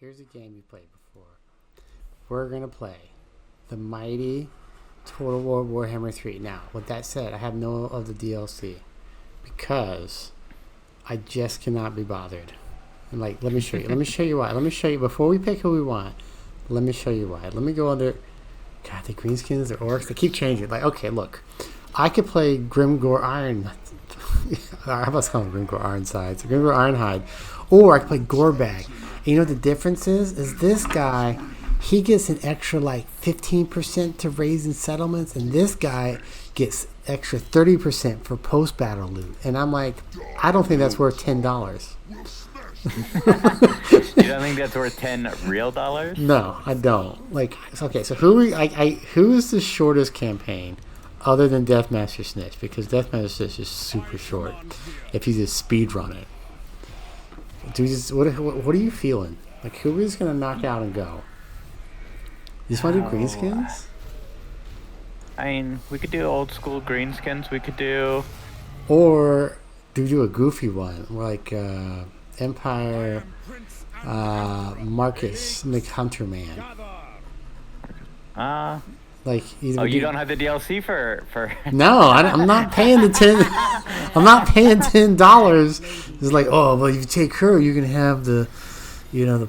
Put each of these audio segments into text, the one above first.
here's a game you played before. We're going to play the mighty Total War Warhammer 3. Now, with that said, I have no of the DLC because I just cannot be bothered. And let me show you. Let me show you why. Let me show you before we pick who we want. Let me show you why. Let me go under. God, the greenskins, the orcs, they keep changing. Okay, look, I could play Grimgore Iron. How about calling Grimgore Ironsides? Grimgore Ironhide, or I could play Gorebag. And you know what the difference is? Is this guy, he gets an extra 15% to raise in settlements, and this guy gets extra 30% for post-battle loot. And I'm like, I don't think that's worth $10. You don't think that's worth $10 real dollars? No, I don't. Okay, so who is the shortest campaign other than Deathmaster Snitch? Because Deathmaster Snitch is super short if you just speed run it. What are you feeling? Who is going to knock out and go? You just want to do greenskins? I mean, we could do old school greenskins. We could do... Or do a goofy one, Empire Marcus McHunterman. You don't have the DLC for... No, I'm not paying the I'm not paying $10. It's if you take her, you can have the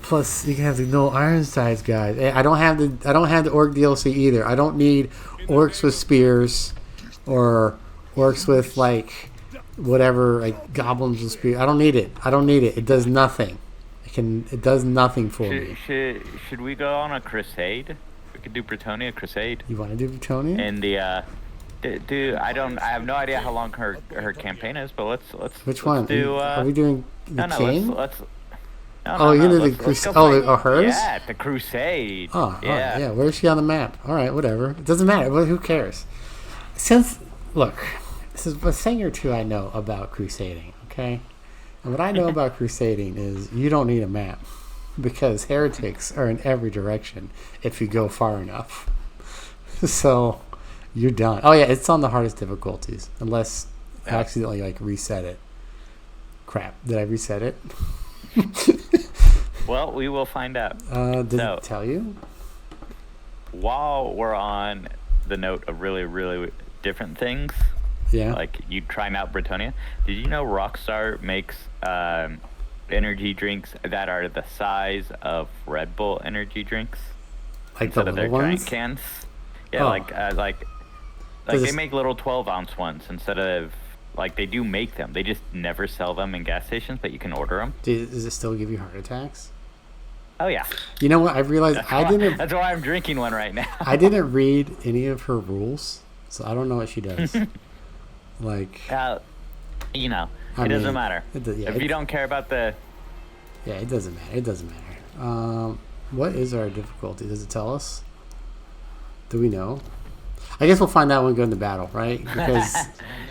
plus. You can have the no Ironsides guys. I don't have the orc DLC either. I don't need orcs with spears, or orcs with whatever, goblins with spears. I don't need it. It does nothing. It does nothing for me. Should we go on a crusade? We could do Bretonnia crusade. You want to do Bretonnia? And I have no idea how long her campaign is, but let's. Which one? Are we doing the king? Let's. No, you're gonna do the crusade. Hers? Yeah, the crusade. Oh, yeah. Yeah. Where is she on the map? All right, whatever. It doesn't matter. Who cares? Look, this is a thing or two I know about crusading. Okay, and what I know about crusading is you don't need a map because heretics are in every direction if you go far enough. So you're done. Oh yeah, it's on the hardest difficulties unless I accidentally reset it. Crap! Did I reset it? Well, we will find out. Did it tell you? While we're on the note of really, really different things, you trying out Bretonnia, did you know Rockstar makes energy drinks that are the size of Red Bull energy drinks instead of their giant cans? Yeah, they make little 12-ounce ones instead of... they do make them. They just never sell them in gas stations, but you can order them. Does it still give you heart attacks? Oh, yeah. You know what? I've realized That's why I'm drinking one right now. I didn't read any of her rules, so I don't know what she does. It doesn't matter. If you don't care about the... Yeah, it doesn't matter. What is our difficulty? Does it tell us? Do we know? I guess we'll find out when we go into battle, right? Because...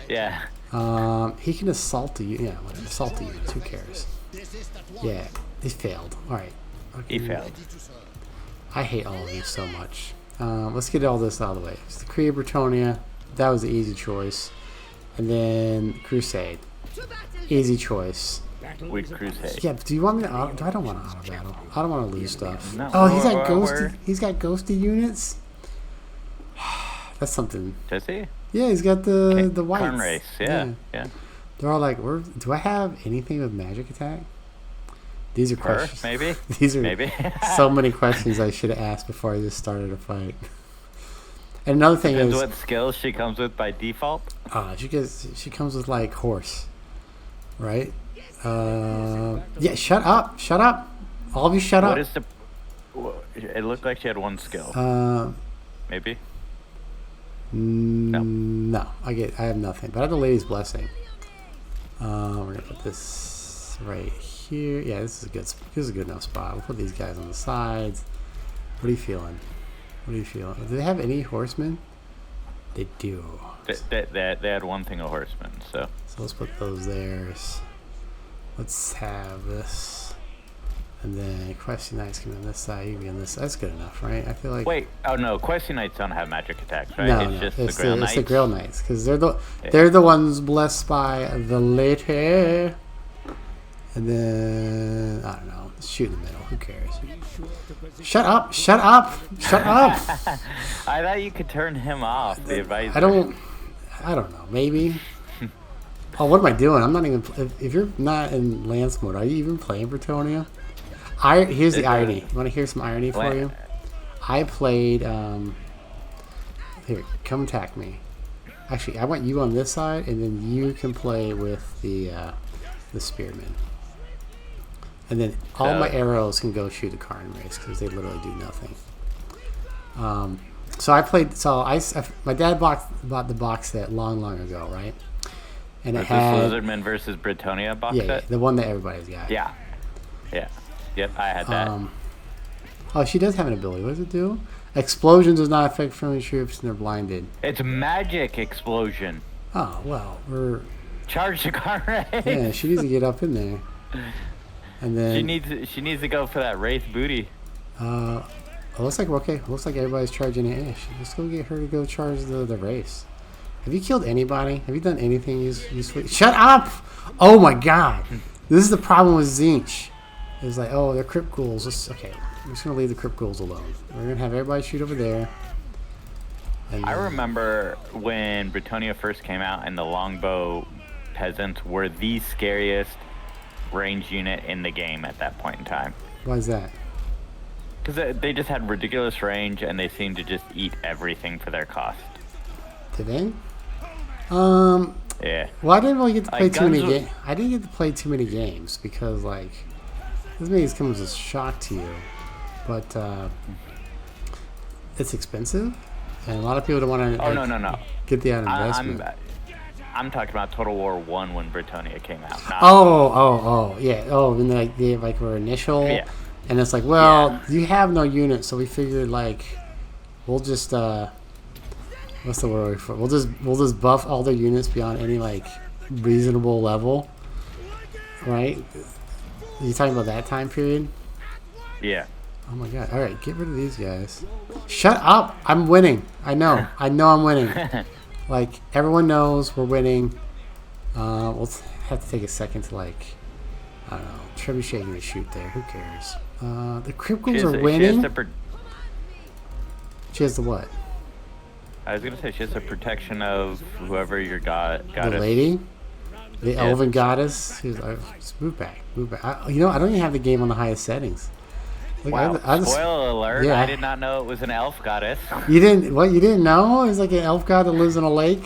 yeah. He can assault the unit. Yeah, whatever. Assault the units. Who cares? Yeah, he failed. All right. Okay. He failed. I hate all of these so much. Let's get all this out of the way. It's the Creed Bretonnia. That was the easy choice. And then Crusade. Easy choice. With Crusade. Yeah, but do you want me to auto? I don't want to auto battle. I don't want to lose stuff. No, oh, he's got ghosted. He's got ghosted units. That's something. Does he? Yeah, he's got the whites. Turn race, yeah. They're all do I have anything with magic attack? These are questions. Maybe. These are so many questions I should have asked before I just started a fight. And another thing is what skills she comes with by default. She comes with horse, right? Yeah. Shut up! All of you, shut up. It looked like she had one skill. Maybe. No, I have nothing, but I have the Lady's Blessing. We're gonna put this right here. Yeah, this is a good enough spot. We'll put these guys on the sides. What are you feeling? Do they have any horsemen? They do. They had one thing of horsemen, so let's put those there. Let's have this. And then Questing Knights can be on this side, you can be on this side. That's good enough, right? I feel like... Wait, no, Questing Knights don't have magic attacks, right? No, it's the Grail Knights. It's the Grail Knights, because they're the ones blessed by the Lady. And then, I don't know, shoot in the middle. Who cares? Shut up! Shut up! Shut up! I thought you could turn him off, the advisor. I don't know. Maybe. Oh, what am I doing? I'm not even... If you're not in Lance mode, are you even playing Bretonnia? Here's the irony. You want to hear some irony for you? I played... Here, come attack me. Actually, I want you on this side, and then you can play with the spearmen. And then all my arrows can go shoot a Karn race because they literally do nothing. So I played. So my dad bought the box set long ago, right? And it had Lizardman versus Bretonnia box set. Yeah, the one that everybody's got. Yeah. Yep, I had that. Oh, she does have an ability. What does it do? Explosion does not affect friendly troops, and they're blinded. It's magic explosion. Oh well, we're charge the Karn race. Yeah, she needs to get up in there. And then she needs to go for that wraith booty. It looks like Looks like everybody's charging Ish. Let's go get her to go charge the race. Have you killed anybody? Have you done anything useful? Shut up! Oh my god! This is the problem with Tzeentch. It's like, oh, they're crypt ghouls. Okay, I'm just gonna leave the crypt ghouls alone. We're gonna have everybody shoot over there. I remember when Bretonnia first came out, and the longbow peasants were the scariest range unit in the game at that point in time. Why is that? Because they just had ridiculous range, and they seemed to just eat everything for their cost. Did they? Yeah. Well, I didn't really get to play too many games. I didn't get to play too many games because, like, this may come as a shock to you, but it's expensive, and a lot of people don't want to. Oh no. Get the investment. I'm talking about Total War 1 when Bretonnia came out. Yeah. Oh, and they were initial. Yeah. And it's like, well, you have no unit, so we figured like, we'll just what's the word for? We'll just buff all the units beyond any like reasonable level, right? Are you talking about that time period? Yeah. Oh my god! All right, get rid of these guys. Shut up! I'm winning. I know I'm winning. Like, everyone knows we're winning. We'll have to take a second to, like, I don't know, Trebuchet gonna shoot there. Who cares? The crypt ghouls are winning. She has the what? I was gonna say she has the protection of whoever your goddess. The lady? The elven goddess? She's like, just move back. I don't even have the game on the highest settings. Like, wow, spoiler alert, yeah. I did not know it was an elf goddess. You didn't know? It's like an elf god that lives in a lake?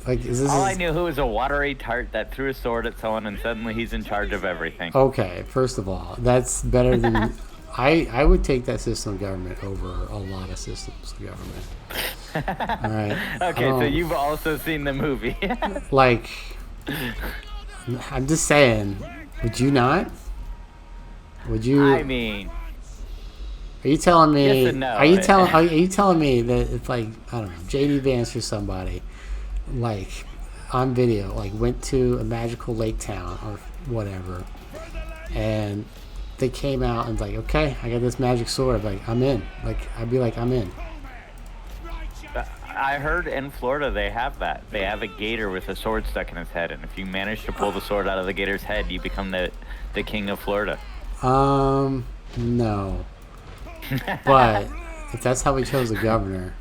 Like, all I knew was a watery tart that threw a sword at someone and suddenly he's in charge of everything. Okay, first of all, that's better than... I would take that system of government over a lot of systems of government. All right. Okay, so you've also seen the movie. Like, I'm just saying, would you not? Would you? I mean, are you telling me? Yes and no. Are you telling me that it's like, I don't know, JD Vance or somebody, like, on video, like, went to a magical lake town or whatever, and they came out and like, okay, I got this magic sword, like, I'm in. Like, I'd be like, I'm in. I heard in Florida they have that. They have a gator with a sword stuck in his head, and if you manage to pull the sword out of the gator's head, you become the king of Florida. No. But if that's how we chose the governor,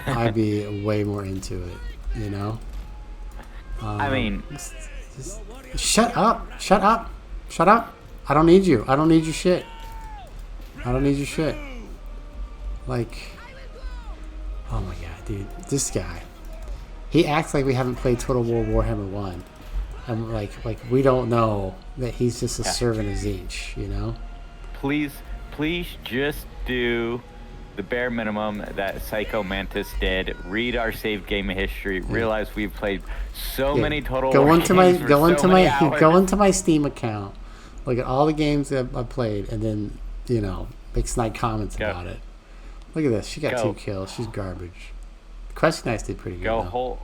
I'd be way more into it, you know? I mean... Just shut up! Shut up! Shut up! I don't need you. I don't need your shit. I don't need your shit. Like... Oh my god, dude. This guy. He acts like we haven't played Total War Warhammer 1. And like we don't know that he's just a servant of Tzeentch, you know? Please just do the bare minimum that Psycho Mantis did. Read our saved game history. Realize we've played so many Total War games go into my Steam account. Look at all the games that I played, and then, you know, make snide comments about it. Look at this. She got 2 kills. She's garbage. Question Knights did pretty good.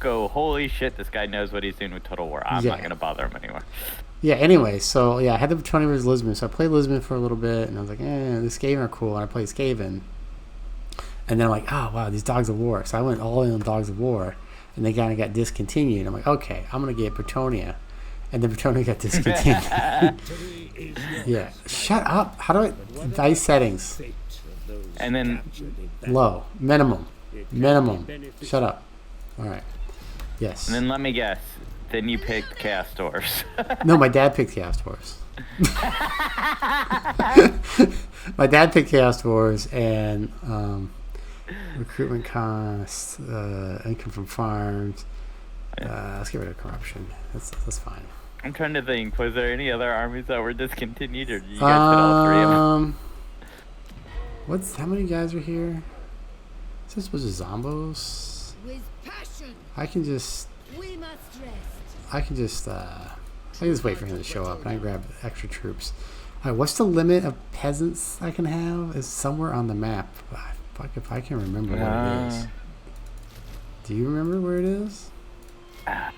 Holy shit, this guy knows what he's doing with Total War. I'm not going to bother him anymore. Yeah, anyway, so, yeah, I had the Bretonnia vs. Lisbon, so I played Lisbon for a little bit, and I was like, the Skaven are cool, and I played Skaven. And then I'm like, oh, wow, these Dogs of War. So I went all in on Dogs of War, and they kind of got discontinued. I'm like, okay, I'm going to get Bretonnia. And the Bretonnia got discontinued. Yeah. Shut up. How do I... Dice settings. And then... Low. Minimum. Shut up. All right. Yes. And then let me guess. Then you picked Chaos Dwarfs. No, my dad picked Chaos Dwarfs. My dad picked Chaos Dwarfs and recruitment costs, income from farms. Let's get rid of corruption. That's fine. I'm trying to think. Was there any other armies that were discontinued, or did you guys put all three of them? How many guys are here? Is this was a Zombos? I can just wait for him to show up and I grab extra troops. All right, what's the limit of peasants I can have? Is somewhere on the map. Fuck if I can remember what it is. Do you remember where it is? I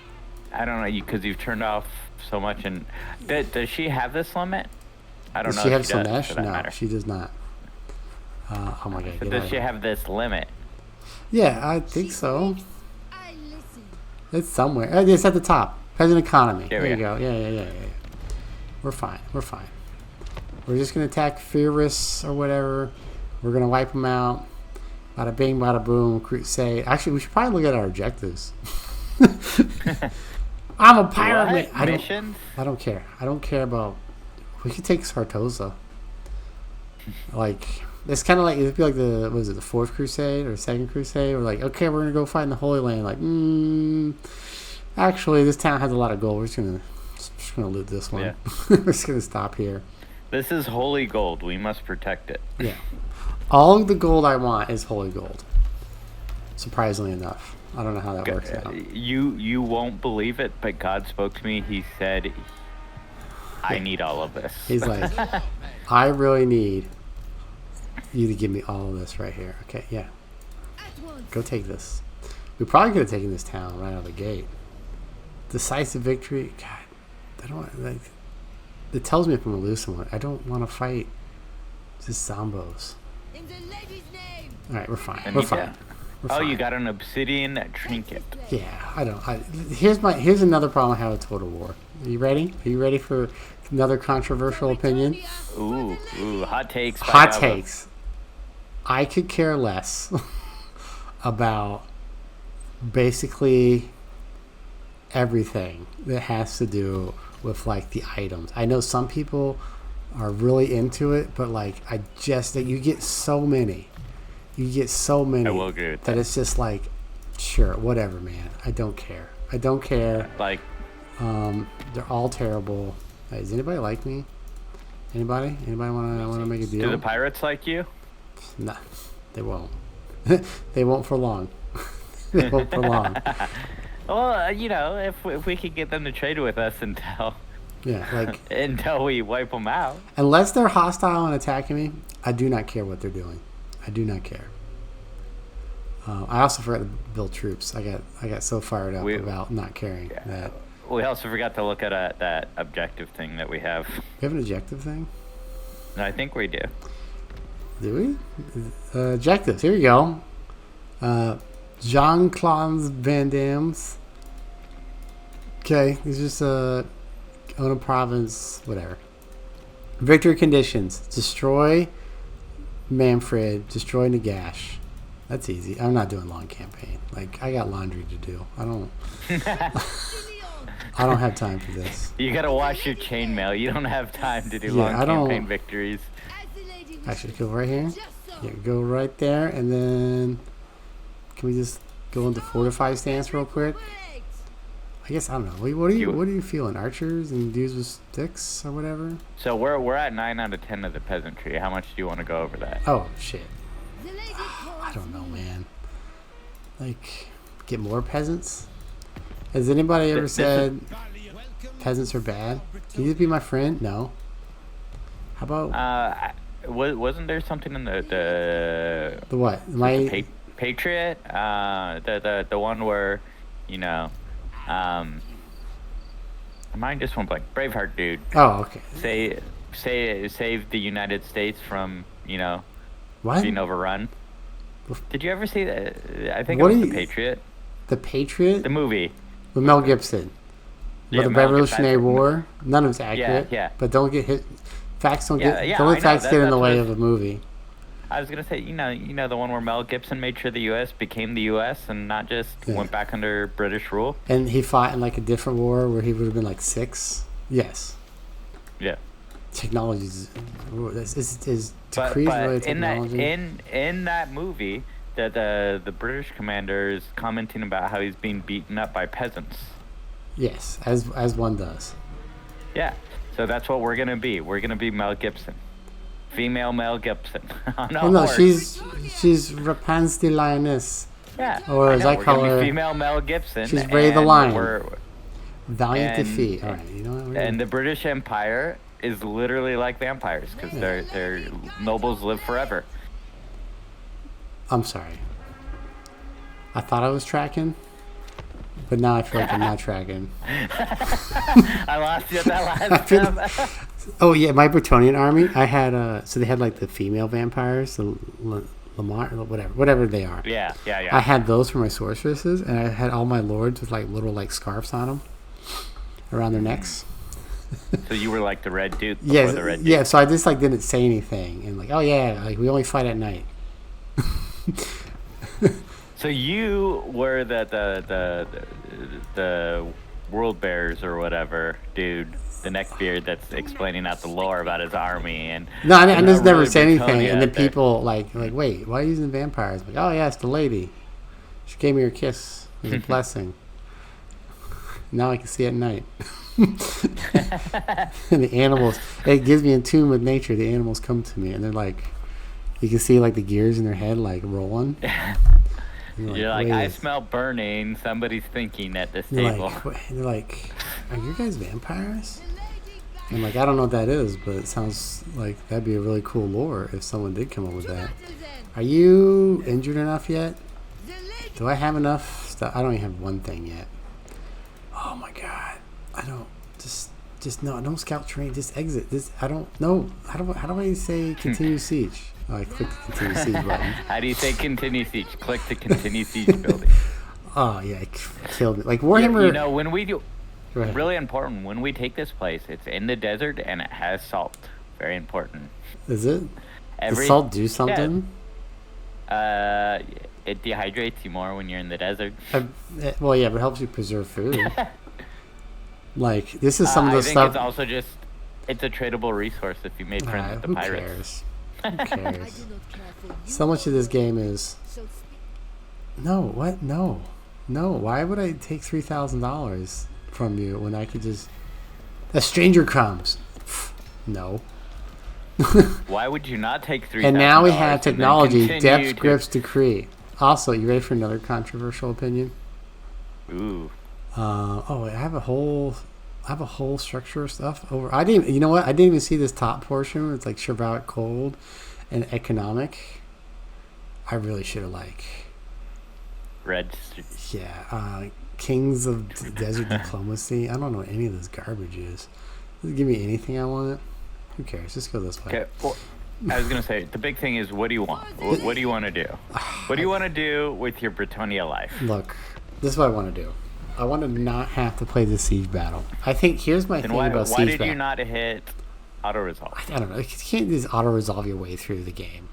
don't know, because you've turned off so much. And does she have this limit? I don't know. Does she have Slaanesh? No, she does not. Oh my god. So does she have this limit? Yeah, I think so. It's somewhere. It's at the top. Peasant economy. There you go. Yeah. We're fine. We're just going to attack Furious or whatever. We're going to wipe them out. Bada bing, bada boom, crusade. Actually, we should probably look at our objectives. I'm a pirate. I don't care. I don't care about... We could take Sartosa. Like... It's kind of like, it'd be like the fourth crusade or second crusade. We're like, okay, we're going to go fight in the Holy Land. Like, actually, this town has a lot of gold. We're just going to loot this one. Yeah. We're just going to stop here. This is holy gold. We must protect it. Yeah. All of the gold I want is holy gold. Surprisingly enough. I don't know how that works out. You won't believe it, but God spoke to me. He said, I need all of this. He's like, I really need... you to give me all of this right here. Okay, yeah. Go take this. We probably could have taken this town right out of the gate. Decisive victory. God, I don't want, like... It tells me if I'm going to lose someone. I don't want to fight just zombos. Alright, we're fine. We're fine. You got an obsidian trinket. Yeah, I don't... Here's another problem I have with Total War. Are you ready? Are you ready for another controversial opinion? Ooh, hot takes. Hot takes. I could care less about basically everything that has to do with like the items. I know some people are really into it, but like you get so many. I will agree with that. It's just like, sure, whatever, man. I don't care. Like, they're all terrible. Hey, does anybody like me? Anybody want to make a deal? Do the pirates like you? Nah, they won't. They won't for long. Well, if we could get them to trade with us until we wipe them out. Unless they're hostile and attacking me, I do not care what they're doing. I do not care. I also forgot to build troops. I got so fired up about not caring that. We also forgot to look at that objective thing that we have. We have an objective thing? No, I think we do. Do we? Objectives. Here we go. Jean-Claude Van Damme's. Okay, these are just own a province, whatever. Victory conditions: destroy Manfred, destroy Nagash. That's easy. I'm not doing long campaign. Like, I got laundry to do. I don't have time for this. You gotta wash your chainmail. You don't have time to do long campaign victories. Actually, go right here. Yeah, go right there, and then can we just go into fortify stance real quick? I guess I don't know. What are you feeling? Archers and dudes with sticks or whatever? So we're at 9 out of 10 of the peasantry. How much do you want to go over that? Oh shit. I don't know, man. Like, get more peasants? Has anybody ever said peasants are bad? Can you just be my friend? No. How about... wasn't there something in the what? Patriot? The one where, mine just went blank. Braveheart dude. Oh, okay. Save the United States from, what? being overrun. Did you ever see that? I think it was The Patriot. The Patriot? The movie. With Mel Gibson. But the Revolutionary War, none of it's accurate. Yeah. But don't get hit. Facts don't get. Yeah, Don't let facts get in the way of a movie. I was gonna say, you know the one where Mel Gibson made sure the U.S. became the U.S. and not just went back under British rule. And he fought in like a different war where he would have been like 6. Yes. Yeah. Technology is but in that movie, the British commander is commenting about how he's being beaten up by peasants. Yes, as one does. Yeah. So that's what we're gonna be. We're gonna be Mel Gibson. Female Mel Gibson. No, she's Repanse de Lyonesse. Yeah. Or as I call her, female Mel Gibson. She's Ray the Lion. Valiant defeat. All right, you know what? And the British Empire is literally like vampires because their nobles live forever. I'm sorry. I thought I was tracking, but now I feel like I'm not tracking. I lost you at that last time. Oh yeah, my Bretonnian army. I had so they had like the female vampires, the Lamar, whatever they are. Yeah. I had those for my sorceresses, and I had all my lords with like little like scarves on them around their necks. So you were like the Red Duke before the Red Duke. Yeah. So I just like didn't say anything, and like, oh yeah, like we only fight at night. So you were the World Bears or whatever, dude. The neckbeard that's explaining out the lore about his army and I just never say anything, and then people like wait, why are you using vampires? I'm like, oh yeah, it's the lady. She gave me her kiss. It was a blessing. Now I can see at night. And the animals, it gives me in tune with nature. The animals come to me and they're like, you can see like the gears in their head like rolling. You're like, I smell burning. Somebody's thinking at this table. They're like, are you guys vampires? I'm like, I don't know what that is, but it sounds like that'd be a really cool lore if someone did come up with that. Are you injured enough yet? Do I have enough stuff? I don't even have one thing yet. Oh my god. I don't. Just no. Don't scout train. Just exit. I don't know. How do I say continue siege? Oh, I clicked the continue siege button. How do you say continue siege? Click to continue siege building. Oh yeah, it killed me. Like Warhammer. You know, when we do, really important. When we take this place, it's in the desert and it has salt. Very important. Is it? Does salt do something? Yeah. It dehydrates you more when you're in the desert. Well, yeah, but it helps you preserve food. Like this is some of the stuff. It's also just it's a tradable resource if you made friends with the pirates. Who cares? So much of this game is. No, what? No. Why would I take $3,000 from you when I could just? A stranger comes. No. Why would you not take $3,000? And now we have technology. Depth grips decree. Also, you ready for another controversial opinion? Ooh. I have a whole structure of stuff over. I didn't. You know what? I didn't even see this top portion. It's like chivalric, cold, and economic. I really should have read. Yeah. Kings of Desert Diplomacy. I don't know what any of this garbage is. Does it give me anything I want? Who cares? Just go this way. Okay. Well, I was gonna say the big thing is what do you want? What do you want to do? What do you want to do with your Bretonnia life? Look, this is what I want to do. I want to not have to play the siege battle. I think here's my thing about siege battle. Why did you not hit auto resolve? I don't know. You can't just auto resolve your way through the game.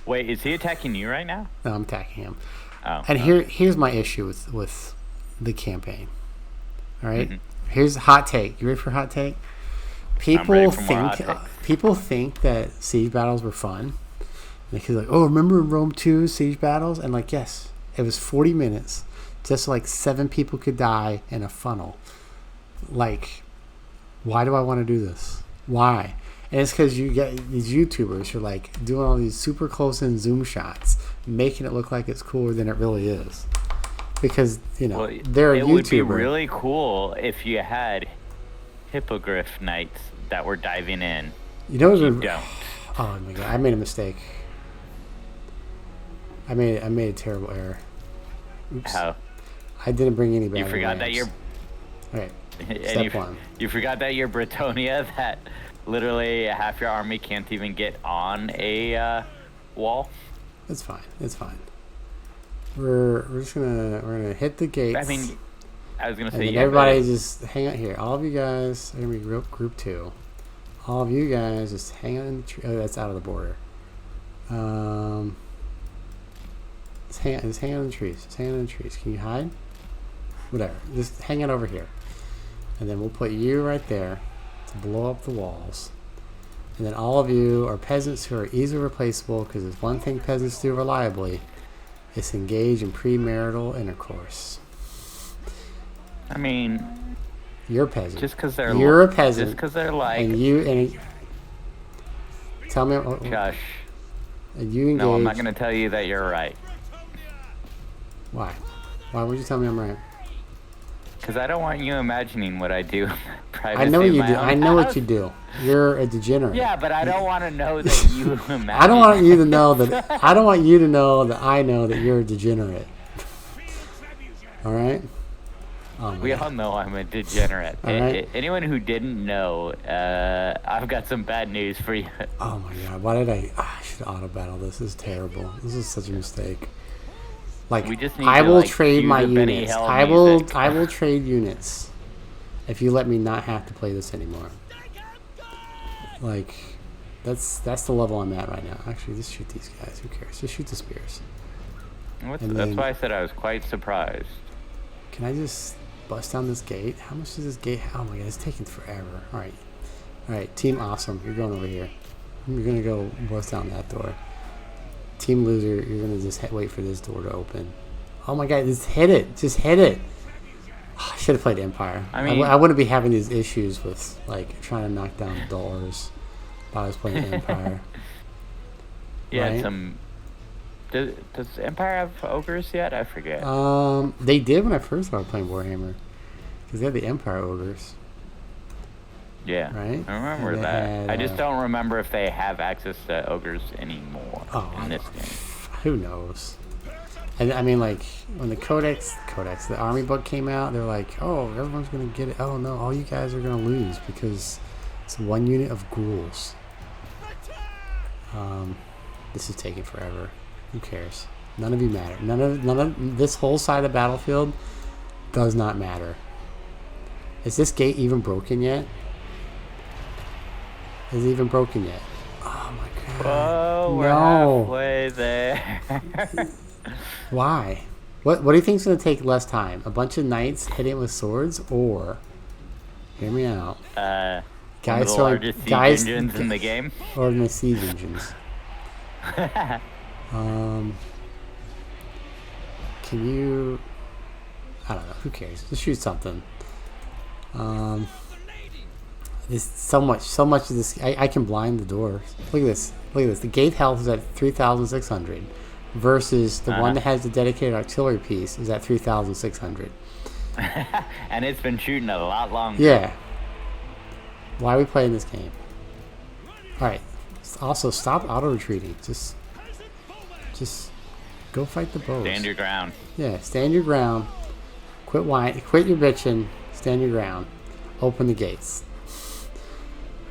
Wait, is he attacking you right now? No, I'm attacking him. Oh. And here's my issue with the campaign. All right. Mm-hmm. Here's a hot take. You ready for a hot take? People think that siege battles were fun. They're like, oh, remember in Rome 2 siege battles? And like, yes, it was 40 minutes. Just like 7 people could die in a funnel. Like, why do I want to do this? Why? And it's because you get these YouTubers who are like doing all these super close in zoom shots, making it look like it's cooler than it really is. Because, they're a YouTuber. It would be really cool if you had hippogriff knights that were diving in. You don't. Oh my god, I made a mistake. I made a terrible error. Oops. How? I didn't bring any back. You forgot that you're. Okay. Step one. You forgot that you're Bretonnia, that literally half your army can't even get on a wall. It's fine. We're gonna hit the gates. I mean, I was gonna And say, then everybody just hang out here. All of you guys are gonna be group 2. All of you guys just hang out in the tree. Oh, that's out of the border. Just hang out in the trees. Just hang out in the trees. Can you hide? Whatever. Just hang out over here. And then we'll put you right there to blow up the walls. And then all of you are peasants who are easily replaceable, because there's one thing peasants do reliably. It's engage in premarital intercourse. I mean, you're a peasant. Just because they're you're a peasant. Just because they're like. And you tell me. Gosh. And you engage. No, I'm not gonna tell you that you're right. Why? Why would you tell me I'm right? Because I don't want you imagining what I do. I know what you do. I know what you do. You're a degenerate. Yeah, but I don't want to know that you imagine. I don't want you to know that. I don't want you to know that I know that you're a degenerate. All right. We all know I'm a degenerate. Right. Anyone who didn't know, I've got some bad news for you. Oh my god! Why did I should auto battle this? This is terrible. This is such a mistake. Like, I will trade my units. I will trade units if you let me not have to play this anymore. Like, that's the level I'm at right now. Actually, just shoot these guys. Who cares? Just shoot the spears. That's why I said I was quite surprised. Can I just bust down this gate? How much does this gate? Oh my god, it's taking forever. All right, Team Awesome, you're going over here. You're gonna go bust down that door. Team Loser, you're gonna just wait for this door to open. Oh my god, just hit it! Just hit it! Oh, I should have played Empire. I mean, I wouldn't be having these issues with like trying to knock down doors if I was playing Empire. Yeah, right? Does Empire have ogres yet? I forget. They did when I first started playing Warhammer, because they had the Empire ogres. Yeah, right. I remember that. I just don't remember if they have access to ogres anymore in this game. Who knows? And I mean, like when the the army book came out, they're like, "Oh, everyone's gonna get it." Oh no, all you guys are gonna lose because it's 1 unit of ghouls. This is taking forever. Who cares? None of you matter. None of this whole side of the battlefield does not matter. Is this gate even broken yet? Is it even broken yet? Oh my god. Whoa, we're halfway there. Why? What do you think is going to take less time? A bunch of knights hitting it with swords, or hear me out. Guys throwing largest siege engines in the game. Or the siege engines. Can you? I don't know. Who cares? Just shoot something. There's so much of this. I can blind the doors. Look at this. The gate health is at 3,600 versus the one that has the dedicated artillery piece is at 3,600. And it's been shooting a lot longer. Yeah. Why are we playing this game? Alright. Also, stop auto-retreating. Just go fight the bows. Stand your ground. Yeah, stand your ground. Quit your bitching. Stand your ground. Open the gates.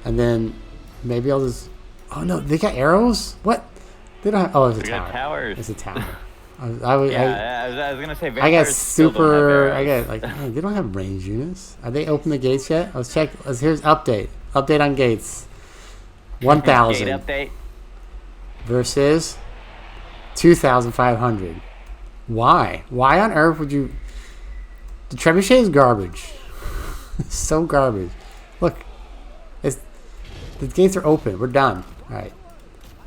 And then maybe I'll just... Oh no, they got arrows? What? They don't have... Oh, it's a tower. Towers. It's a tower. I was going to say... I got super... I got like... Hey, they don't have range units. Are they open the gates yet? Let's check. Here's update. Update on gates. 1,000. Gate update. Versus 2,500. Why? Why on earth would you... The trebuchet is garbage. It's so garbage. Look. The gates are open. We're done. Alright.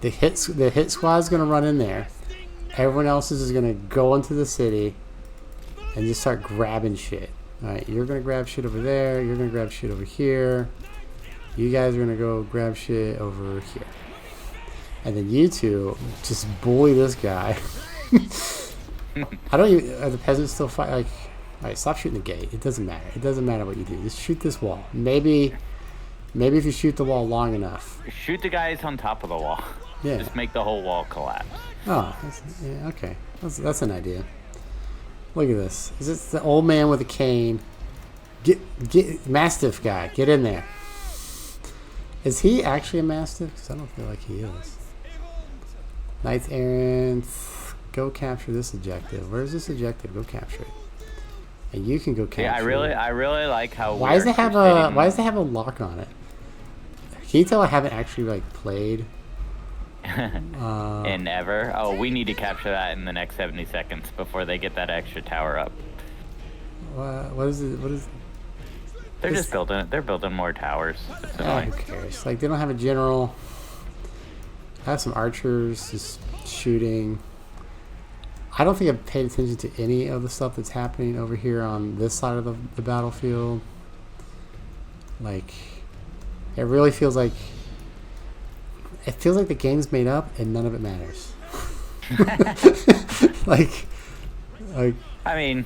The hit squad's going to run in there. Everyone else is going to go into the city and just start grabbing shit. Alright, you're going to grab shit over there. You're going to grab shit over here. You guys are going to go grab shit over here. And then you two just bully this guy. Are the peasants still fight? Like, alright, stop shooting the gate. It doesn't matter. It doesn't matter what you do. Just shoot this wall. Maybe if you shoot the wall long enough. Shoot the guys on top of the wall. Yeah. Just make the whole wall collapse. Oh, yeah, okay. That's an idea. Look at this. Is this the old man with a cane? Get Mastiff guy. Get in there. Is he actually a Mastiff? Because I don't feel like he is. Knights errant. Go capture this objective. Where's this objective? Go capture it. and you can go capture. Yeah, I really like how. Why does it have a lock on it? Can you tell I haven't actually like played? And ever. Oh, we need to capture that in the next 70 seconds before they get that extra tower up. What is it? What is? They're just building it. They're building more towers. Who cares? Like they don't have a general. I have some archers just shooting. I don't think I've paid attention to any of the stuff that's happening over here on this side of the battlefield. Like, it really feels like the game's made up and none of it matters. like, I mean,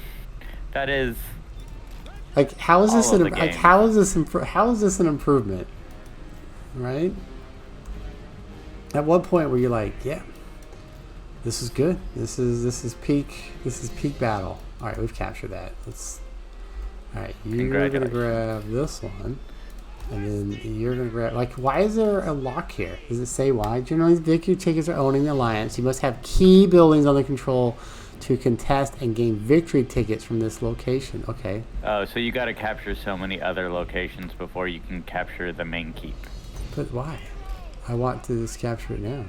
that is. Like, how is this an improvement? Right? At what point were you like, yeah, this is good. This is peak battle. All right, we've captured that. All right, you're gonna grab this one, and then you're gonna grab. Like, why is there a lock here? Does it say why? Generally, victory tickets are owning the alliance. You must have key buildings under control to contest and gain victory tickets from this location. Okay. Oh, so you got to capture so many other locations before you can capture the main keep. But why? I want to just capture it now.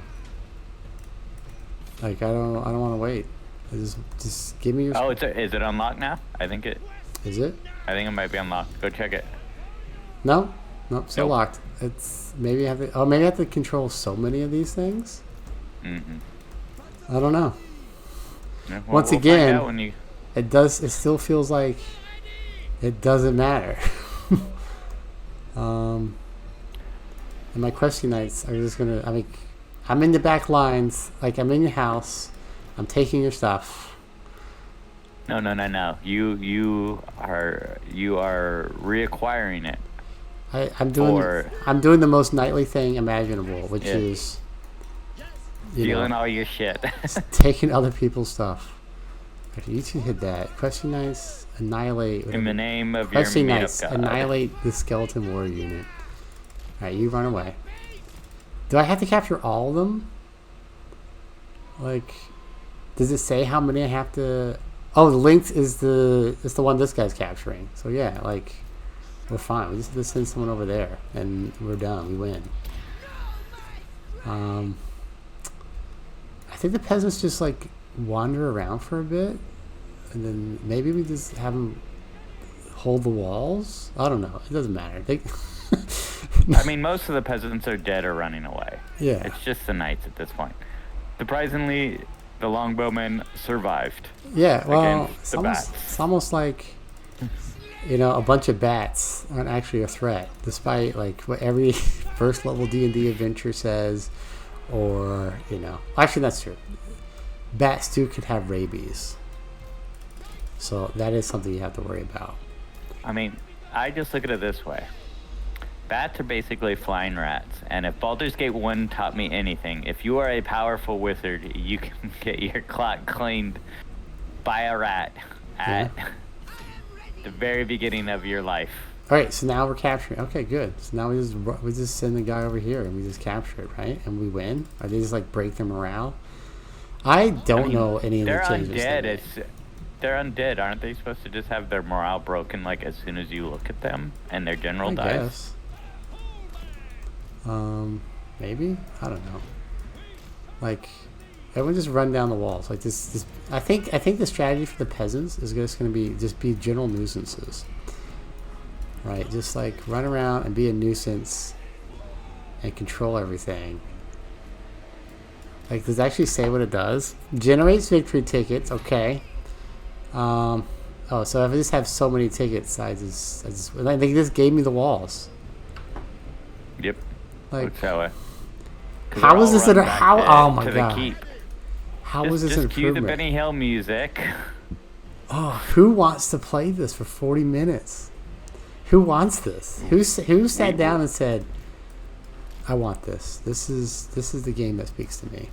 Like I don't want to wait. Just give me your. Oh, is it unlocked now? I think it. Is it? I think it might be unlocked. Go check it. No, nope, still locked. It's maybe I have to control so many of these things. I don't know. Yeah, Once again, it still feels like it doesn't matter. And my question nights are just gonna. I'm in the back lines. Like I'm in your house. I'm taking your stuff. No. You are reacquiring it. I'm doing the most knightly thing imaginable, which is stealing all your shit. Taking other people's stuff. Okay, you two hit that. Question nights, annihilate. In the name of Question your nights, God. Annihilate the skeleton warrior unit. Alright, you run away. Do I have to capture all of them? Like, does it say how many I have to? Oh, the lynx is the one this guy's capturing. So yeah, like, we're fine. We just have to send someone over there, and we're done. We win. I think the peasants just like wander around for a bit, and then maybe we just have them hold the walls. I don't know. It doesn't matter. I mean, most of the peasants are dead or running away. Yeah. It's just the knights at this point. Surprisingly, the longbowmen survived. Yeah, well, it's almost like, a bunch of bats aren't actually a threat, despite like what every first level D&D adventure says, or, actually that's true. Bats too could have rabies. So that is something you have to worry about. I mean, I just look at it this way. Bats are basically flying rats, and if Baldur's Gate 1 taught me anything, if you are a powerful wizard, you can get your clock cleaned by a rat at the very beginning of your life. All right, so now we're capturing. Okay, good. So now we just send the guy over here and we just capture it, right? And we win. Or they just like break their morale. I don't know any of the changes. They're undead. They're undead. Aren't they supposed to just have their morale broken like as soon as you look at them and their general dies? Guess. Maybe, I don't know. Like, everyone just run down the walls like this. I think the strategy for the peasants is just going to be general nuisances, right? Just like run around and be a nuisance and control everything. Like, does it actually say what it does? Generates victory tickets. Okay. So if I just have so many tickets, I think they just gave me the walls. Yep. Like, looks that way. How is this oh my god. Keep. How is this an improvement? Just cue the improvement? Benny Hill music. Oh, who wants to play this for 40 minutes? Who wants this? Who sat down and said, I want this. This is the game that speaks to me.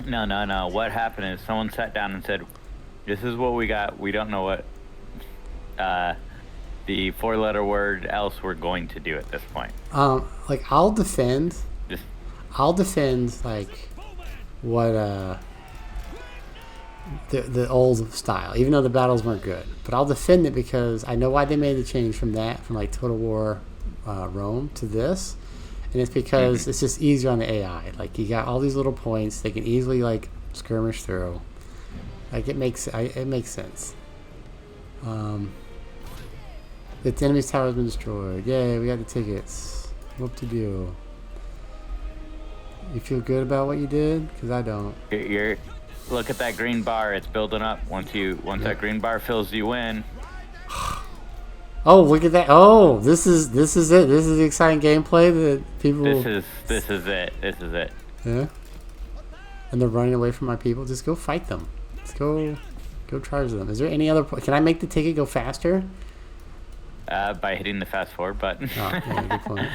No. What happened is someone sat down and said, this is what we got. We don't know what the four-letter word else we're going to do at this point. Like I'll defend like what the old style, even though the battles weren't good. But I'll defend it because I know why they made the change from like Total War Rome to this, and it's because it's just easier on the AI. Like you got all these little points they can easily like skirmish through. Like it makes sense. The enemy's tower has been destroyed. Yay, we got the tickets. What to do? You feel good about what you did? Because I don't. Look at that green bar. It's building up. Once that green bar fills you in. Oh, look at that! Oh, this is it. This is the exciting gameplay that people. This is it. Yeah. And they're running away from my people. Just go fight them. Let's go charge them. Is there any other? Can I make the ticket go faster? By hitting the fast forward button. Oh, yeah, good point.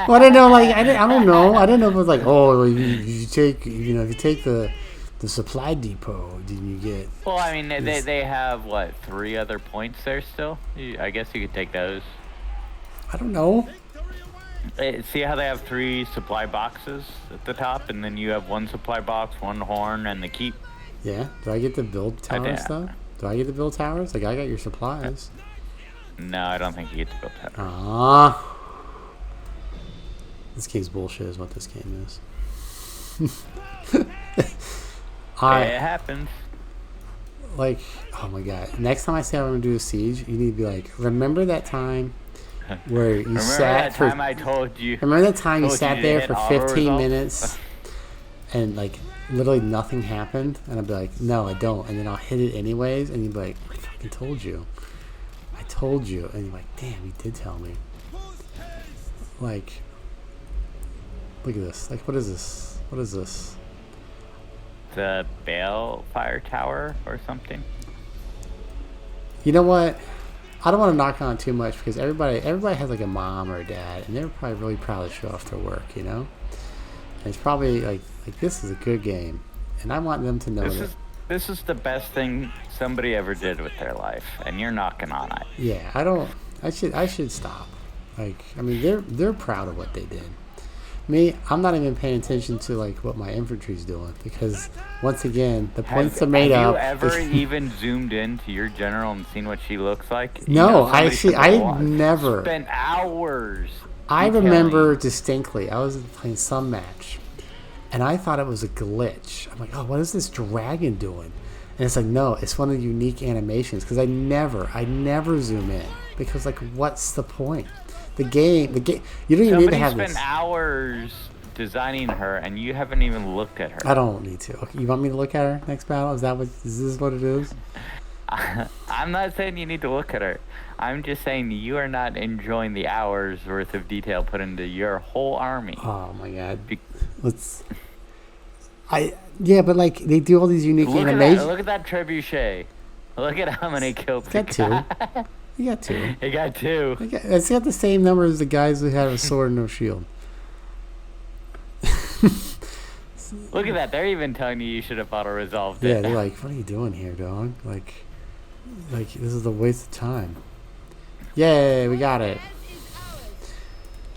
Well, I didn't know. Like, I don't know. I didn't know if it was like, oh, you take, if you take the supply depot, then you get. Well, I mean, they have what 3 other points there still. I guess you could take those. I don't know. See how they have 3 supply boxes at the top, and then you have 1 supply box, 1 horn, and the keep. Yeah. Do I get to build towers though? Do I get to build towers? Like I got your supplies. No, I don't think you get to build towers. Ah. This game's bullshit is what this game is. It happens. Like, oh my god. Next time I say I'm going to do a siege, you need to be like, remember that time where you sat for... I told you. Remember that time you sat there for 15 minutes and like literally nothing happened? And I'd be like, no, I don't. And then I'll hit it anyways. And you'd be like, I fucking told you. And you're like, damn, you did tell me. Like, look at this. Like, what is this? The Balefire Tower or something? You know what? I don't want to knock on it too much because everybody has like a mom or a dad, and they're probably really proud to show off their work, you know? And it's probably like this is a good game, and I want them to know that. This is the best thing somebody ever did with their life, and you're knocking on it. Yeah, I should stop. Like, I mean, they're proud of what they did. Me, I'm not even paying attention to like what my infantry's doing because once again, the points are made up. Have you ever even zoomed into your general and seen what she looks like? No, I never spent hours. I remember distinctly. I was playing some match. And I thought it was a glitch. I'm like, oh, what is this dragon doing? And it's like, no, it's one of the unique animations. Because I never zoom in. Because, like, what's the point? The game, you don't even need to have this. Somebody spent hours designing her, and you haven't even looked at her. I don't need to. Okay, you want me to look at her next battle? Is this what it is? I'm not saying you need to look at her. I'm just saying you are not enjoying the hours worth of detail put into your whole army. Oh my god. Yeah, but like they do all these unique animations. Look at that trebuchet. Look at how many kills he got. Two. He got 2. He got 2. It's got the same number as the guys who had a sword and no shield. Look at that. They're even telling you should have auto-resolved it. Yeah, they're like, what are you doing here, dog? Like this is a waste of time. Yay, we got it.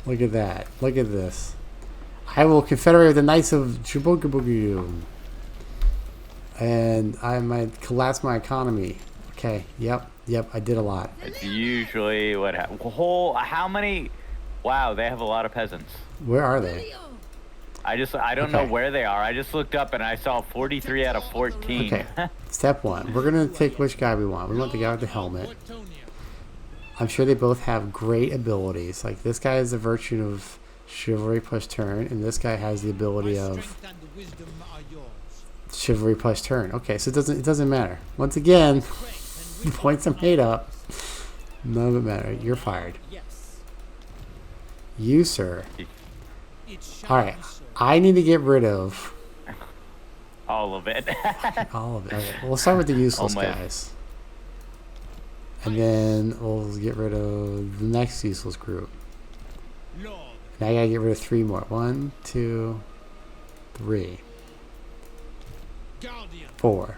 Look at that. Look at this. I will confederate with the Knights of Chibugabugu. And I might collapse my economy. Okay, yep, I did a lot. It's usually what happens. How many? Wow, they have a lot of peasants. Where are they? I don't know where they are. I just looked up and I saw 43 out of 14. Okay, step 1. We're going to pick which guy we want. We want the guy with the helmet. I'm sure they both have great abilities. Like this guy has the virtue of chivalry plus turn, and this guy has the ability of chivalry plus turn. Okay, so it doesn't matter. Once again, the points are made up. None of it matters. You're fired. You, sir. All right, I need to get rid of all of it. All of it. Okay, we'll start with the useless guys. And then we'll get rid of the next useless group. Now I gotta get rid of 3 more. 1, 2, 3, 4.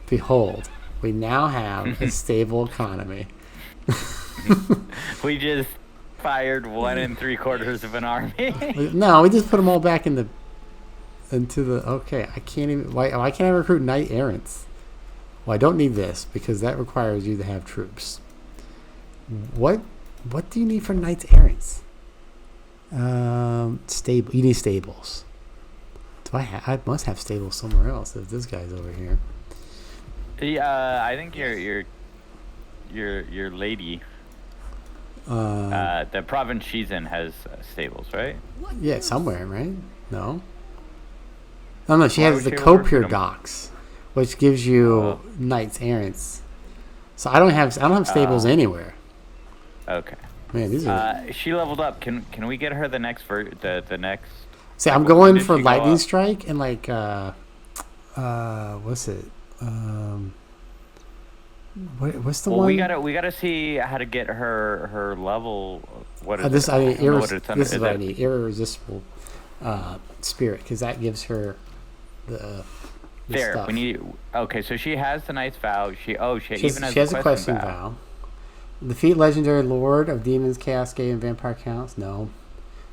Behold, we now have a stable economy. We just fired 1 3/4 of an army. No, we just put them all back in the into the... Okay, I can't even... Why can't I recruit knight errants? Well, I don't need this because that requires you to have troops. What do you need for knights errants? Stable. You need stables. I must have stables somewhere else if this guy's over here. Yeah, I think your lady, the province she's in has stables, right? Yeah, somewhere, right? No. No, she has the Copier docks, which gives you knights errants. So I don't have stables anywhere. Okay. Man, these are. She leveled up. Can we get her the next the next? See, I'm going for lightning strike and like what's it? What's the one? We gotta see how to get her level. What is this? It? This is what I need. Irresistible spirit, because that gives her the stuff. We need. Okay, so she has the Knight's Vow. She has a question vow. Defeat legendary lord of demons, cascade, and vampire counts. No.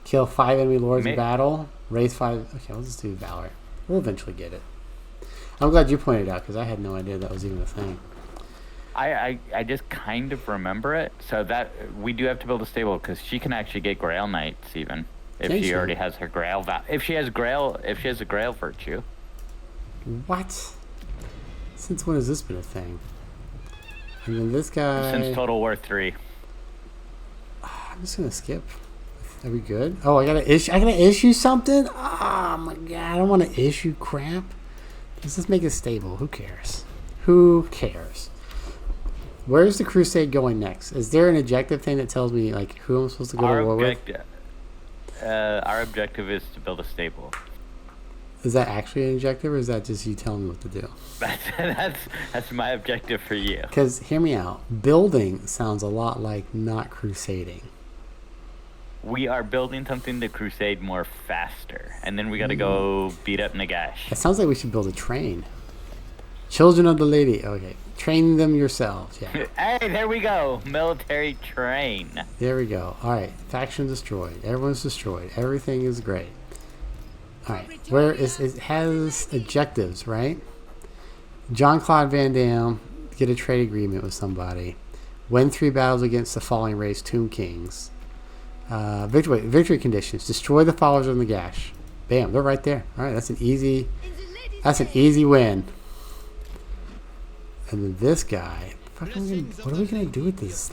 Kill 5 enemy lords in battle. Raise 5. Okay, we'll just do Valor. We'll eventually get it. I'm glad you pointed it out because I had no idea that was even a thing. I just kind of remember it. So that we do have to build a stable because she can actually get Grail Knights even if she already has her Grail. If she has a Grail virtue. What? Since when has this been a thing? And then this guy. Since Total War 3. I'm just gonna skip. Are we good? Oh, I gotta issue something? Oh my god, I don't want to issue crap. Let's just make it stable. Who cares? Who cares? Where's the crusade going next? Is there an objective thing that tells me like who I'm supposed to go to war with? Our objective is to build a stable. Is that actually an objective, or is that just you telling me what to do? That's my objective for you. Because hear me out. Building sounds a lot like not crusading. We are building something to crusade more faster, and then we got to go beat up Nagash. It sounds like we should build a train. Children of the Lady. Okay, train them yourselves. Yeah. Hey, there we go. Military train. There we go. All right, faction destroyed. Everyone's destroyed. Everything is great. All right, it has objectives, right? Jean-Claude Van Damme, get a trade agreement with somebody. Win 3 battles against the falling race Tomb Kings. Victory conditions. Destroy the followers of Nagash. Bam, they're right there. All right, that's an easy win. And then this guy, what are we gonna do with this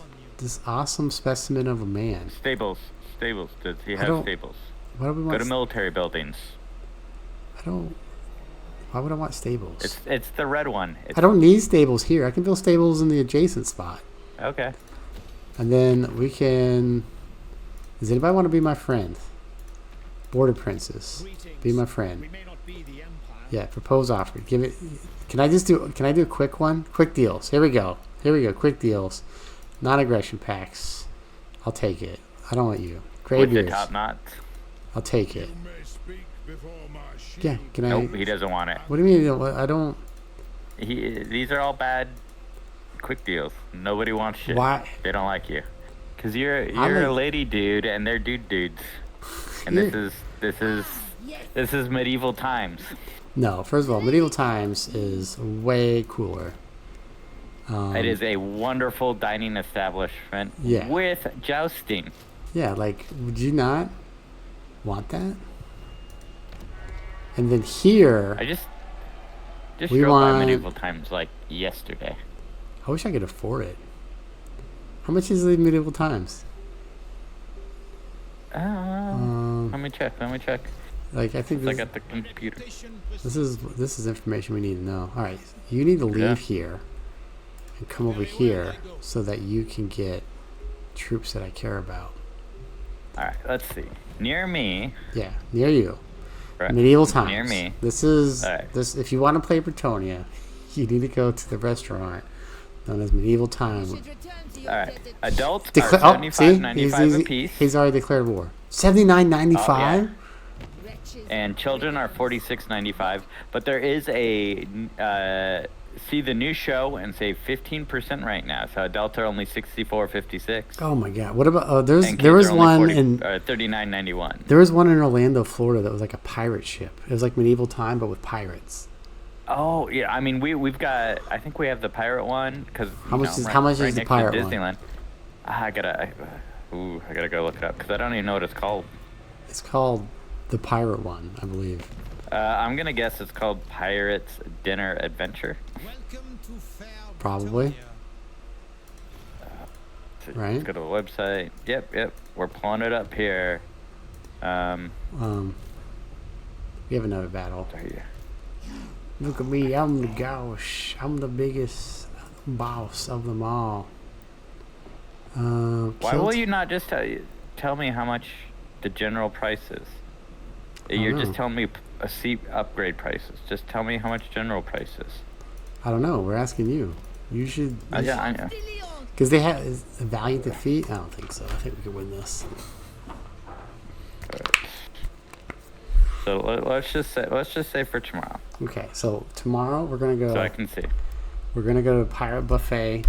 awesome specimen of a man? Stables. Does he have stables? Why do we want? Go to military buildings. Why would I want stables? It's the red one. I don't need stables here. I can build stables in the adjacent spot. Okay. And then we can. Does anybody want to be my friend? Border Princess, be my friend. Yeah, propose offer. Give it. Can I do a quick one? Quick deals. Here we go. Quick deals. Non-aggression pacts. I'll take it. I don't want you. With the top knots. I'll take it. Yeah, can I? Nope, he doesn't want it. What do you mean? I don't. These are all bad quick deals. Nobody wants shit. Why? They don't like you. Cause you're a lady dude and they're dudes. And this is medieval times. No, first of all, medieval times is way cooler. It is a wonderful dining establishment with jousting. Yeah, like, would you not want that? And then here... I just drove by medieval times like yesterday. I wish I could afford it. How much is the medieval times? Let me check. Like, I think I got the computer. This is information we need to know. All right, you need to leave here and come over here so that you can get troops that I care about. All right, let's see. Near me. Yeah, near you. Right. Medieval times. Near me. This. If you want to play Bretonnia, you need to go to the restaurant known as Medieval Time. All right. Adults are $75.95 apiece. He's already declared war. $79.95. And children are $46.95. But there is a see the new show and save 15% right now. So adults are only $64.56. Oh my god! What about there was one in $39.91. There was one in Orlando, Florida that was like a pirate ship. It was like medieval time, but with pirates. Oh yeah, I mean we've got. I think we have the pirate one because how much is the pirate Disneyland. one? I gotta go look it up because I don't even know what it's called. It's called the pirate one, I believe. I'm gonna guess it's called Pirates Dinner Adventure. Probably. Right. Let's go to the website. Yep. We're pulling it up here. We have another battle. Sorry. Look at me, I'm the gauche. I'm the biggest boss of them all. Why will you not just tell me how much the general price is? You're just telling me a seat upgrade prices. Just tell me how much general price is. I don't know. We're asking you. You should. Yeah, I know. Because they have a valiant defeat. I don't think so. I think we could win this. So let's just say for tomorrow. Okay, so tomorrow we're gonna go. So I can see. We're gonna go to Pirate Buffet.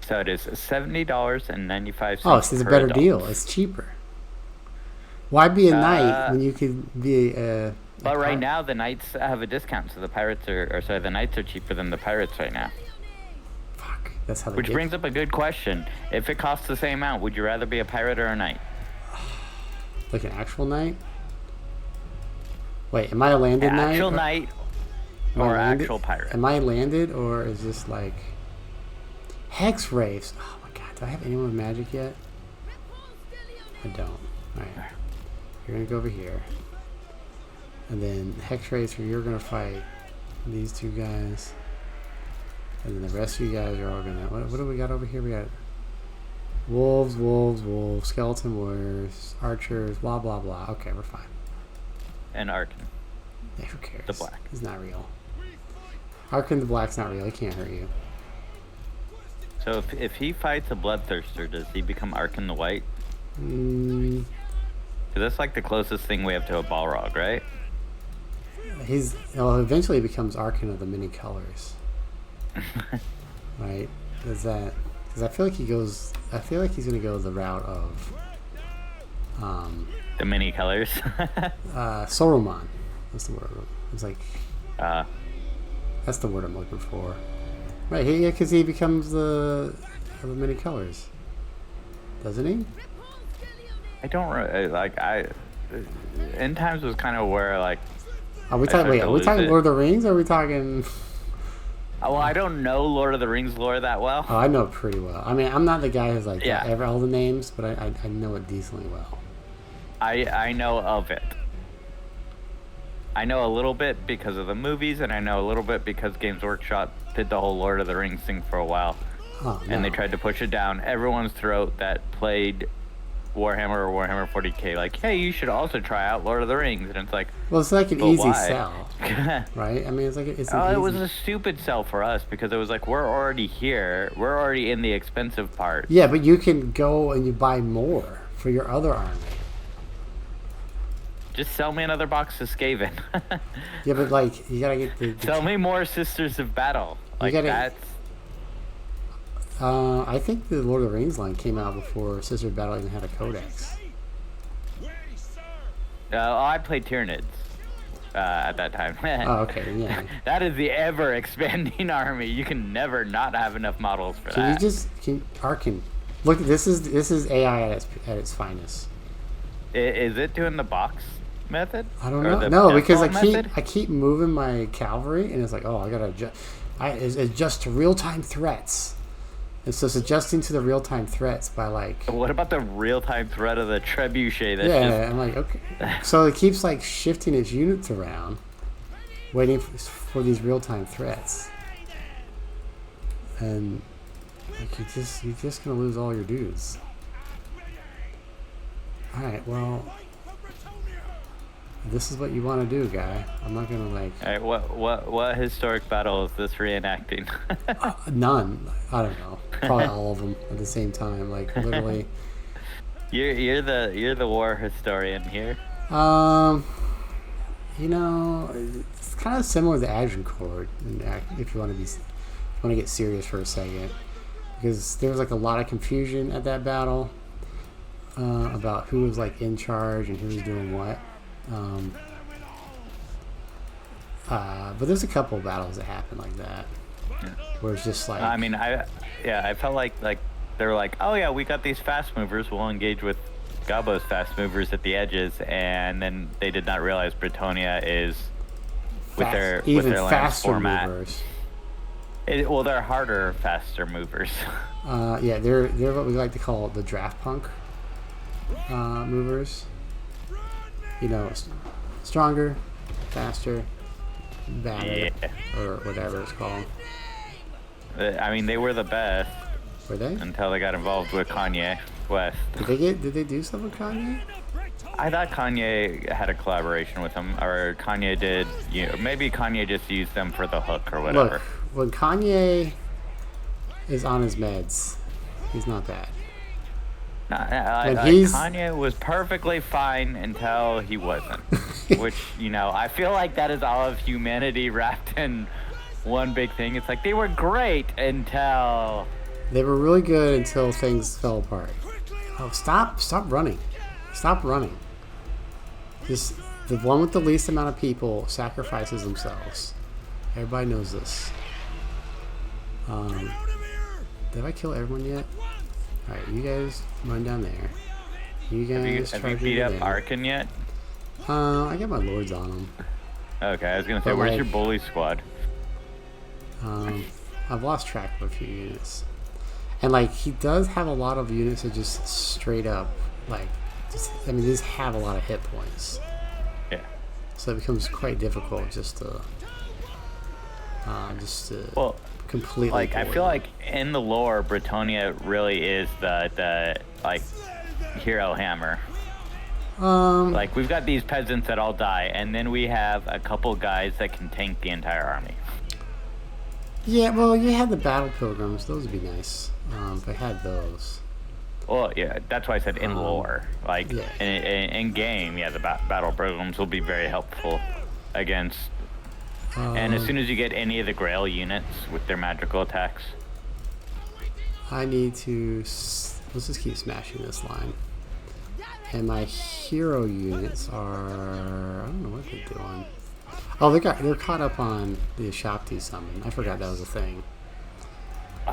So it is $70.95. Oh, so it's a better deal. It's cheaper. Why be a knight when you could be a? But right now the knights have a discount, so the the knights are cheaper than the pirates right now. Fuck, that's how. Which brings up a good question: if it costs the same amount, would you rather be a pirate or a knight? Like an actual knight? Wait, am I a landed knight? Actual knight or actual pirate? Am I landed or is this like Hex Raves? Oh my god, do I have anyone with magic yet? I don't. Alright. You're gonna go over here. And then Hex Raves, you're gonna fight these two guys. And then the rest of you guys are all gonna. What do we got over here? We got wolves, skeleton warriors, archers, blah blah blah. Okay, we're fine. And Arkin. Yeah, who cares? The black. He's not real. Arkin the black's not real. He can't hurt you. So if he fights a bloodthirster, does he become Arkin the white? Because that's like the closest thing we have to a Balrog, right? Eventually he becomes Arkin of the many colors. Right? Because I feel like he's gonna go the route of the many colors. Saruman. That's the word. It's like that's the word I'm looking for. Right? Yeah, because he becomes the many colors, doesn't he? I don't End Times was kind of where like. Are we talking Lord of the Rings? Or are we talking? Well, I don't know Lord of the Rings lore that well. Oh, I know it pretty well. I mean, I'm not the guy who's like ever all the names, but I know it decently well. I know of it. I know a little bit because of the movies, and I know a little bit because Games Workshop did the whole Lord of the Rings thing for a while. Oh, no. And they tried to push it down everyone's throat that played Warhammer or Warhammer 40k. Like, hey, you should also try out Lord of the Rings. And it's like... Well, it's like an easy sell, right? I mean, it's like... It was a stupid sell for us because it was like, we're already here. We're already in the expensive part. Yeah, but you can go and you buy more for your other army. Just sell me another box of Skaven. Yeah, but like you gotta get the sell me more Sisters of Battle. Like that's. I think the Lord of the Rings line came out before Sisters of Battle even had a codex. I played Tyranids at that time. Oh, okay, yeah. That is the ever expanding army. You can never not have enough models for that. Arkin? Look, this is AI at its finest. Is it doing the box method? I don't know. No, because I keep moving my cavalry, and it's like, oh, I gotta adjust to real time threats. And so it's adjusting to the real time threats by like. What about the real time threat of the trebuchet? I'm like, okay. So it keeps like shifting its units around, waiting for these real time threats, and like you're just gonna lose all your dudes. All right, well. This is what you want to do, guy. I'm not gonna like. All right, what historic battle is this reenacting? None. I don't know. Probably all of them at the same time. Like literally. You're the war historian here. You know, it's kind of similar to Action Chord, if you want to get serious for a second, because there was like a lot of confusion at that battle about who was like in charge and who was doing what. But there's a couple of battles that happened like that, where it's just like. I mean, I felt like they were like, oh yeah, we got these fast movers. We'll engage with Gabbo's fast movers at the edges, and then they did not realize Bretonnia is with their lance format. Movers. Well, they're harder, faster movers. Yeah, they're what we like to call the draft punk movers. You know, stronger, faster, badder, or whatever it's called. I mean, they were the best. Were they? Until they got involved with Kanye West. Did they do something with Kanye? I thought Kanye had a collaboration with them, or Kanye did. Maybe Kanye just used them for the hook or whatever. Look, when Kanye is on his meds, he's not bad. Kanye was perfectly fine until he wasn't. Which, I feel like that is all of humanity wrapped in one big thing. It's like they were great until... They were really good until things fell apart. Oh, stop running. Stop running. Just the one with the least amount of people sacrifices themselves. Everybody knows this. Did I kill everyone yet? Alright, you guys run down there. You guys have you beat up Arkin yet? I got my lords on him. Okay, I was gonna say, where's your bully squad? I've lost track of a few units. And he does have a lot of units that just straight up, they just have a lot of hit points. Yeah. So it becomes quite difficult just to completely. I feel like in the lore, Bretonnia really is the hero hammer. We've got these peasants that all die, and then we have a couple guys that can tank the entire army. Yeah, well, you had the battle pilgrims; those would be nice. If I had those. Well, yeah, that's why I said in lore. In game, the battle pilgrims will be very helpful against. And as soon as you get any of the Grail units with their magical attacks. I need to... Let's just keep smashing this line. And my hero units are... I don't know what they're doing. Oh, they're caught up on the Ashapti summon. I forgot that was a thing. Oh. A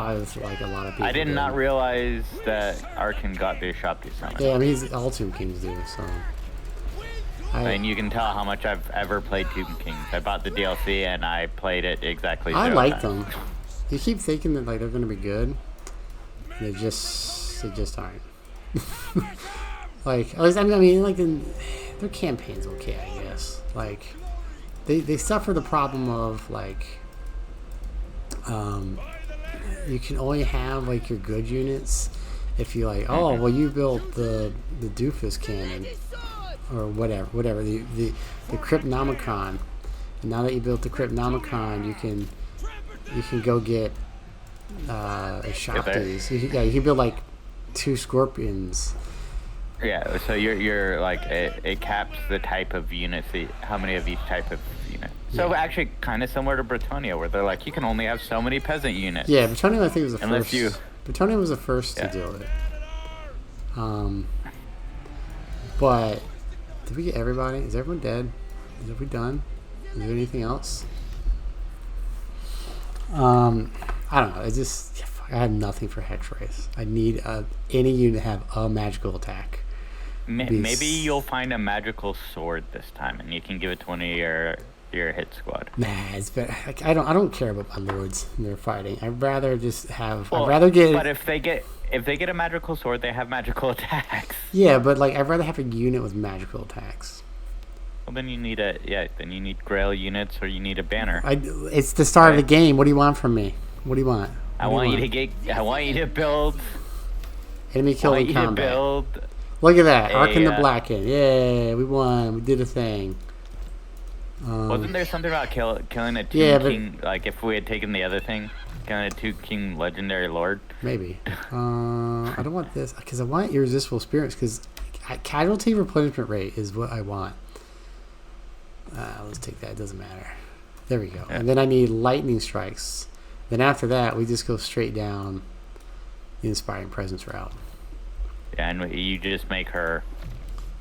lot of people I did not realize that Arkin got the Ashapti summon. Yeah, I mean, all Tomb Kings do, so... And you can tell how much I've ever played Tomb Kings. I bought the DLC and I played it exactly 0 I like times. them. You keep thinking that they're going to be good. They just aren't. At least their campaign's okay, I guess. They suffer the problem of you can only have your good units if you you built the doofus cannon. Or whatever the Cryptomicon. And now that you built the Cryptomicon, you can go get Ashaptis. You can build 2 scorpions. Yeah, so you're it caps the type of units, how many of each type of unit. So actually, kind of similar to Bretonnia, where they're you can only have so many peasant units. Yeah, Bretonnia I think was the first. Bretonnia was the first to do it. But. Did we get everybody? Is everyone dead? Are we done? Is there anything else? I don't know. I had nothing for Hex Race. I need any unit to have a magical attack. Maybe you'll find a magical sword this time, and you can give it to one of your hit squad. Nah, it's better. I don't care about my lords and their fighting. I'd rather just have. Well, I'd rather get. But if they get a magical sword, they have magical attacks. Yeah, but I'd rather have a unit with magical attacks. Well, then you need Grail units, or you need a banner. It's the start of the game. What do you want from me? What do you want? I want you to build. Enemy kill in combat. Look at that, Arkin the Blackened. Yeah, we won. We did a thing. Wasn't there something about killing a King? If we had taken the other thing. Kind of 2 King Legendary Lord. Maybe. I don't want this because I want Irresistible Spirits because casualty replenishment rate is what I want. Let's take that. It doesn't matter. There we go. Yeah. And then I need lightning strikes. Then after that, we just go straight down the Inspiring Presence route. Yeah, and you just make her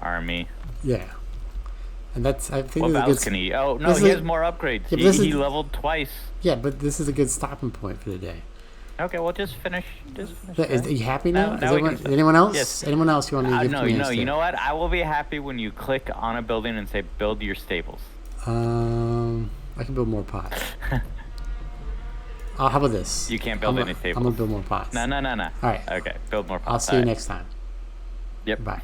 army. Yeah. And that's, I think, what else can he? Oh, no, he has more upgrades. Yeah, he leveled twice. Yeah, but this is a good stopping point for the day. Okay, well, just finish. Are you happy now? Anyone else? Yes. Anyone else you want me to give commands to? You know what? I will be happy when you click on a building and say, build your stables. I can build more pots. How about this? You can't build any stables. I'm going to build more pots. No. All right. Okay, build more pots. I'll see you next time. Yep. Bye.